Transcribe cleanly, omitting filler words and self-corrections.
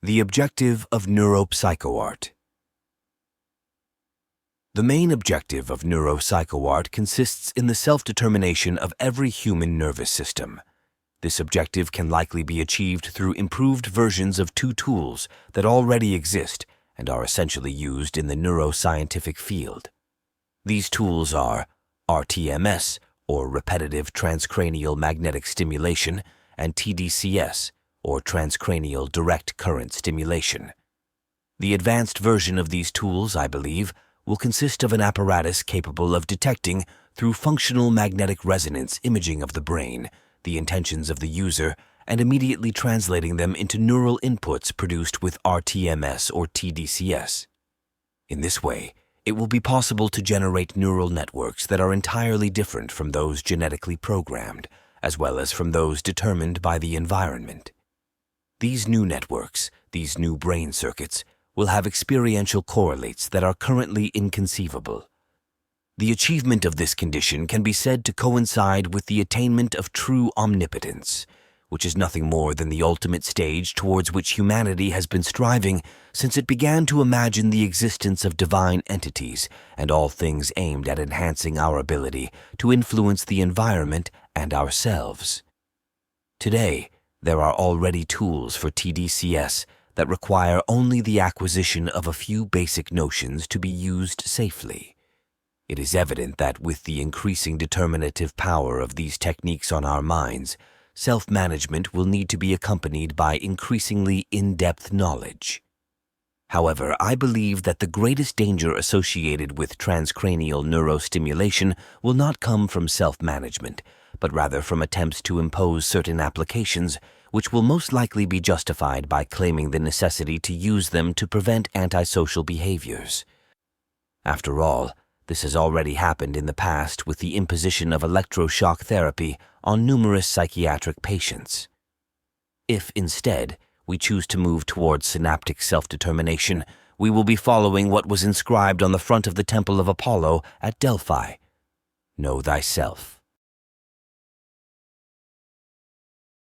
The objective of neuropsychoart. The main objective of neuropsychoart consists in the self-determination of every human nervous system. This objective can likely be achieved through improved versions of two tools that already exist and are essentially used in the neuroscientific field. These tools are rTMS, or repetitive transcranial magnetic stimulation, and TDCS, or transcranial direct current stimulation. The advanced version of these tools, I believe, will consist of an apparatus capable of detecting, through functional magnetic resonance imaging of the brain, the intentions of the user and immediately translating them into neural inputs produced with rTMS or TDCS. In this way, it will be possible to generate neural networks that are entirely different from those genetically programmed, as well as from those determined by the environment. These new networks, these new brain circuits, will have experiential correlates that are currently inconceivable. The achievement of this condition can be said to coincide with the attainment of true omnipotence, which is nothing more than the ultimate stage towards which humanity has been striving since it began to imagine the existence of divine entities and all things aimed at enhancing our ability to influence the environment and ourselves. Today, there are already tools for TDCS that require only the acquisition of a few basic notions to be used safely. It is evident that with the increasing determinative power of these techniques on our minds, self-management will need to be accompanied by increasingly in-depth knowledge. However, I believe that the greatest danger associated with transcranial neurostimulation will not come from self-management, but rather from attempts to impose certain applications, which will most likely be justified by claiming the necessity to use them to prevent antisocial behaviors. After all, this has already happened in the past with the imposition of electroshock therapy on numerous psychiatric patients. If, instead, we choose to move towards synaptic self-determination, we will be following what was inscribed on the front of the Temple of Apollo at Delphi: Know thyself.